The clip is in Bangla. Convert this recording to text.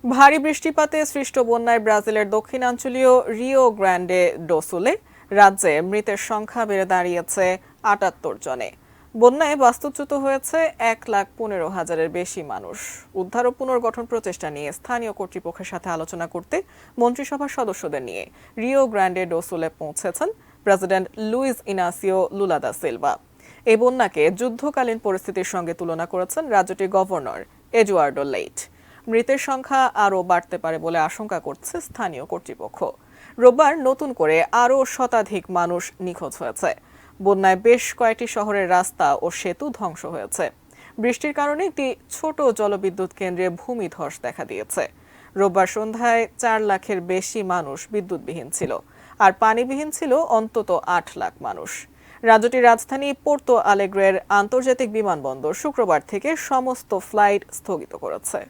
ভারী বৃষ্টিপাতে সৃষ্ট বন্যায় ব্রাজিলের দক্ষিণাঞ্চলীয় রিও গ্র্যান্ডে ডো সুলে রাজ্যে মৃতের সংখ্যা বেড়ে দাঁড়িয়েছে ৭৮ জনে। বন্যায় বাস্তুচ্যুত হয়েছে ১,১৫,০০০-এর বেশি মানুষ। উদ্ধার ও পুনর্গঠন প্রচেষ্টা নিয়ে স্থানীয় কর্তৃপক্ষের সাথে আলোচনা করতে মন্ত্রিসভার সদস্যদের নিয়ে রিও গ্র্যান্ডে ডো সুলে পৌঁছেছেন president Luiz Inacio Lula da Silva. এই বন্যাকে যুদ্ধকালীন পরিস্থিতির সঙ্গে তুলনা করেছেন রাজ্যটির গভর্নর এডুয়ার্ডো লেইট। মৃতের সংখ্যা আরও বাড়তে পারে বলে আশঙ্কা করছে স্থানীয় কর্তৃপক্ষ। রোববার নতুন করে আরও শতাধিক মানুষ নিখোঁজ হয়েছে। বন্যায় বেশ কয়েকটি শহরের রাস্তা ও সেতু ধ্বংস হয়েছে। বৃষ্টির কারণে একটি ছোট জলবিদ্যুৎ কেন্দ্রে ভূমিধস দেখা দিয়েছে। রোববার সন্ধ্যায় ৪ লাখের বেশি মানুষ বিদ্যুৎবিহীন ছিল, আর পানিবিহীন ছিল অন্তত ৮ লাখ মানুষ। রাজ্যটির রাজধানী পোর্তো আলেগ্রের আন্তর্জাতিক বিমানবন্দর শুক্রবার থেকে সমস্ত ফ্লাইট স্থগিত করেছে।